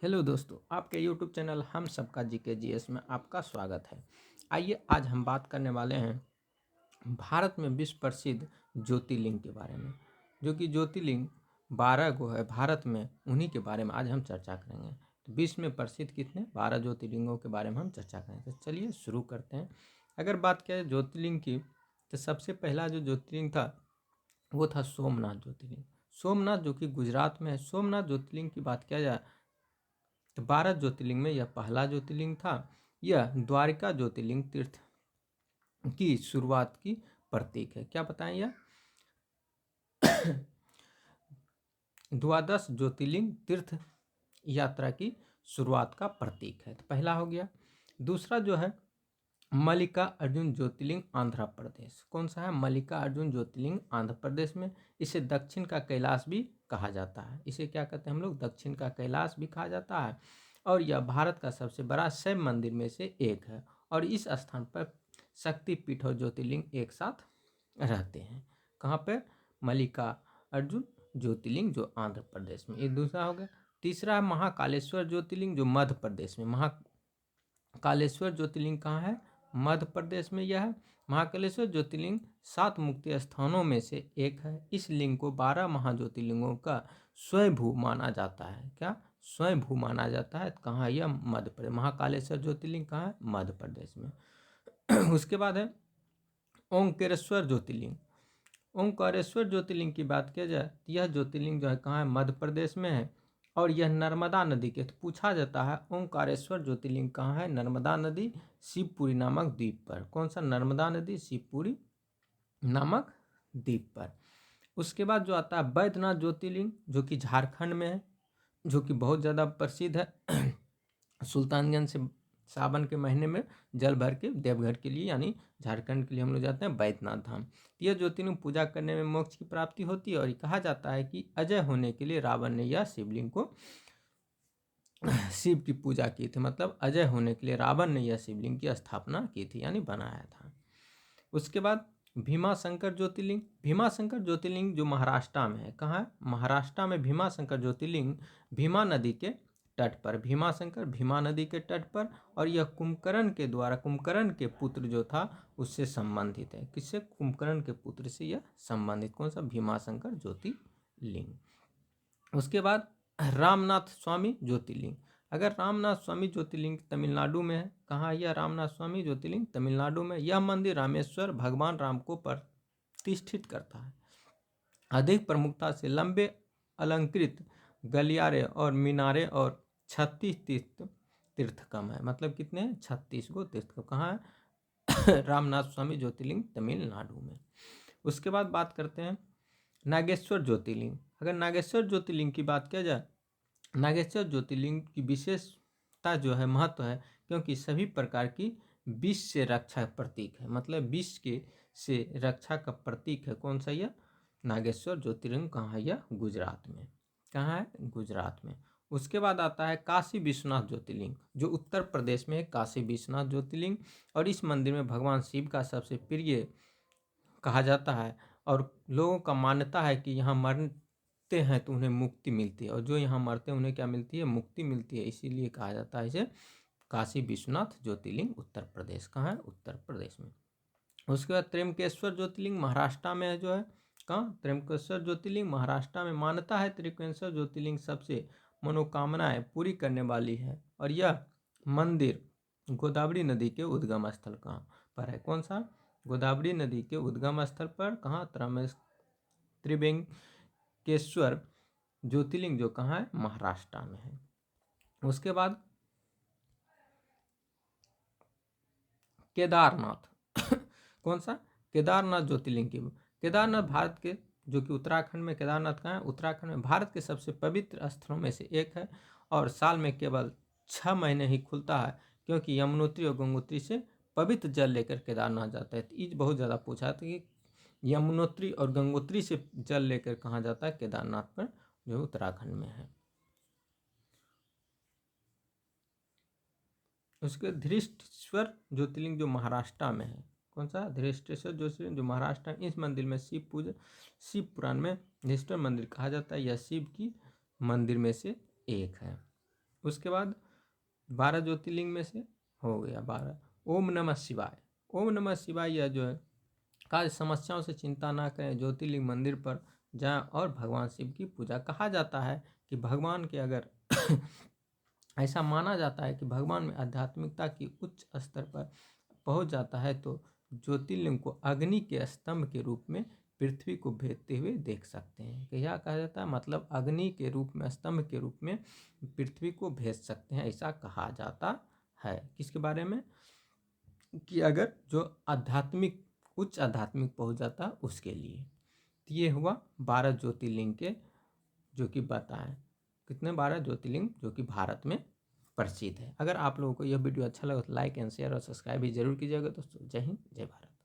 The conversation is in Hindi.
हेलो दोस्तों, आपके यूट्यूब चैनल हम सबका जीके जीएस में आपका स्वागत है। आइए आज हम बात करने वाले हैं भारत में विश्व प्रसिद्ध ज्योतिर्लिंग के बारे में। जो कि ज्योतिर्लिंग 12 को है भारत में, उन्हीं के बारे में आज हम चर्चा करेंगे। तो विश्व में प्रसिद्ध कितने 12 ज्योतिर्लिंगों के बारे में हम चर्चा करेंगे। तो चलिए शुरू करते हैं। अगर बात करें ज्योतिर्लिंग की, तो सबसे पहला जो ज्योतिर्लिंग था वो था सोमनाथ ज्योतिर्लिंग। सोमनाथ जो कि गुजरात में है। सोमनाथ ज्योतिर्लिंग की बात किया जाए तो 12 ज्योतिर्लिंग में यह पहला ज्योतिर्लिंग था। यह द्वारिका ज्योतिर्लिंग तीर्थ की शुरुआत की प्रतीक है। क्या बताएं यह द्वादश ज्योतिर्लिंग तीर्थ यात्रा की शुरुआत का प्रतीक है। तो पहला हो गया। दूसरा जो है मल्लिका अर्जुन ज्योतिर्लिंग आंध्र प्रदेश। कौन सा है? मल्लिका अर्जुन ज्योतिर्लिंग आंध्र प्रदेश में। इसे दक्षिण का कैलाश भी कहा जाता है। इसे क्या कहते हैं हम लोग? दक्षिण का कैलाश भी कहा जाता है। और यह भारत का सबसे बड़ा शैव मंदिर में से एक है। और इस स्थान पर शक्तिपीठ और ज्योतिर्लिंग एक साथ रहते हैं। कहाँ पर? मल्लिका अर्जुन ज्योतिर्लिंग जो आंध्र प्रदेश में। ये दूसरा हो गया। तीसरा है महाकालेश्वर ज्योतिर्लिंग जो मध्य प्रदेश में। महाकालेश्वर ज्योतिर्लिंग कहाँ है? मध्य प्रदेश में यह है। महाकालेश्वर ज्योतिर्लिंग 7 मुक्ति स्थानों में से एक है। इस लिंग को 12 महाज्योतिर्लिंगों का स्वयंभू माना जाता है। क्या? स्वयंभू माना जाता है। कहाँ? यह मध्य प्रदेश। महाकालेश्वर ज्योतिर्लिंग कहाँ है? मध्य प्रदेश में। उसके बाद है ओंकारेश्वर ज्योतिर्लिंग। ओंकारेश्वर ज्योतिर्लिंग की बात किया जाए तो यह ज्योतिर्लिंग जो है कहाँ है? मध्य प्रदेश में है। और यह नर्मदा नदी के, तो पूछा जाता है ओंकारेश्वर ज्योतिर्लिंग कहाँ है? नर्मदा नदी शिवपुरी नामक द्वीप पर। कौन सा? नर्मदा नदी शिवपुरी नामक द्वीप पर। उसके बाद जो आता है बैद्यनाथ ज्योतिर्लिंग जो कि झारखंड में है, जो कि बहुत ज़्यादा प्रसिद्ध है। सुल्तानगंज से सावन के महीने में जल भर के देवघर के लिए यानी झारखंड के लिए हम लोग जाते हैं बैद्यनाथ धाम। यह ज्योतिर्लिंग पूजा करने में मोक्ष की प्राप्ति होती है। और कहा जाता है कि अजय होने के लिए रावण ने यह शिवलिंग को शिव की पूजा की थी। मतलब अजय होने के लिए रावण ने यह शिवलिंग की स्थापना की थी यानी बनाया था। उसके बाद भीमाशंकर ज्योतिर्लिंग। भीमाशंकर ज्योतिर्लिंग जो महाराष्ट्र में है। कहाँ है? महाराष्ट्र में भीमाशंकर ज्योतिर्लिंग भीमा नदी के तट पर। भीमाशंकर भीमा नदी के तट पर। और यह कुंभकर्ण के द्वारा, कुंभकर्ण के पुत्र जो था उससे संबंधित है। किससे? कुंभकर्ण के पुत्र से यह संबंधित। कौन सा? भीमाशंकर ज्योतिर्लिंग। उसके बाद रामनाथ स्वामी ज्योतिर्लिंग। अगर रामनाथ स्वामी ज्योतिर्लिंग तमिलनाडु में है। कहाँ है यह रामनाथ स्वामी ज्योतिर्लिंग? तमिलनाडु में। यह मंदिर रामेश्वर भगवान राम को प्रतिष्ठित करता है। अधिक प्रमुखता से लंबे अलंकृत गलियारे और मीनारे और 36 तीर्थ कम है। मतलब कितने हैं? 36 गो तीर्थ। कहाँ है? रामनाथ स्वामी ज्योतिर्लिंग तमिलनाडु में। उसके बाद बात करते हैं नागेश्वर ज्योतिर्लिंग। अगर नागेश्वर ज्योतिर्लिंग की बात किया जाए, नागेश्वर ज्योतिर्लिंग की विशेषता जो है, महत्व है, क्योंकि सभी प्रकार की विष से रक्षा प्रतीक है। मतलब विष के से रक्षा का प्रतीक है। कौन सा यह? नागेश्वर ज्योतिर्लिंग। कहाँ है यह? गुजरात में। कहाँ है? गुजरात में। उसके बाद आता है काशी विश्वनाथ ज्योतिर्लिंग जो उत्तर प्रदेश में है। काशी विश्वनाथ ज्योतिर्लिंग। और इस मंदिर में भगवान शिव का सबसे प्रिय कहा जाता है। और लोगों का मान्यता है कि यहाँ मरते हैं तो उन्हें मुक्ति मिलती है। और जो यहाँ मरते हैं उन्हें क्या मिलती है? मुक्ति मिलती है। इसीलिए कहा जाता है इसे काशी विश्वनाथ ज्योतिर्लिंग उत्तर प्रदेश। कहाँ है? उत्तर प्रदेश में। उसके बाद त्र्यंबकेश्वर ज्योतिर्लिंग महाराष्ट्र में है। जो है कहाँ? त्र्यंबकेश्वर ज्योतिर्लिंग महाराष्ट्र में। मान्यता है त्र्यंबकेश्वर ज्योतिर्लिंग सबसे मनोकामनाएं पूरी करने वाली है। और यह मंदिर गोदावरी नदी के उद्गम स्थल कहाँ पर है? कौन सा? गोदावरी नदी के उद्गम स्थल पर। कहाँ? त्र्यंबकेश्वर ज्योतिर्लिंग जो कहाँ है? महाराष्ट्र में है। उसके बाद केदारनाथ। कौन सा? केदारनाथ ज्योतिर्लिंग की। केदारनाथ भारत के, जो कि उत्तराखंड में केदारनाथ कहाँ है? उत्तराखंड में। भारत के सबसे पवित्र स्थलों में से एक है। और साल में केवल 6 महीने ही खुलता है, क्योंकि यमुनोत्री और गंगोत्री से पवित्र जल लेकर केदारनाथ जाता है। तो ये बहुत ज़्यादा पूछा था कि यमुनोत्री और गंगोत्री से जल लेकर कहाँ जाता है? केदारनाथ पर, जो उत्तराखंड में है। उसके धृष्टेश्वर ज्योतिर्लिंग जो महाराष्ट्र में है। कौन सा? धृष्टेश्वर ज्योतिर्लिंग जो महाराष्ट्र में। इस मंदिर में शिव पुराण में धृष्टेश्वर मंदिर कहा जाता है। यह शिव की मंदिर में से एक है। उसके बाद 12 ज्योतिर्लिंग में से हो गया 12। ओम नमः शिवाय। ओम नमः शिवाय यह जो है कार्य समस्याओं से चिंता ना करें, ज्योतिर्लिंग मंदिर पर जाएं और भगवान शिव की पूजा। कहा जाता है कि भगवान के अगर ऐसा माना जाता है कि भगवान में आध्यात्मिकता की उच्च स्तर पर पहुंच जाता है तो ज्योतिर्लिंग को अग्नि के स्तंभ के रूप में पृथ्वी को भेदते हुए देख सकते हैं। क्या कहा जाता है, मतलब अग्नि के रूप में, स्तंभ के रूप में पृथ्वी को भेज सकते हैं, ऐसा कहा जाता है। किसके बारे में, कि अगर जो आध्यात्मिक, उच्च आध्यात्मिक पहुंच जाता उसके लिए। तो ये हुआ 12 ज्योतिर्लिंग के जो कि बताएं, कितने 12 ज्योतिर्लिंग जो कि भारत में प्रसिद्ध है। अगर आप लोगों को यह वीडियो अच्छा लगा तो लाइक एंड शेयर और सब्सक्राइब भी जरूर कीजिएगा दोस्तों। जय हिंद, जय भारत।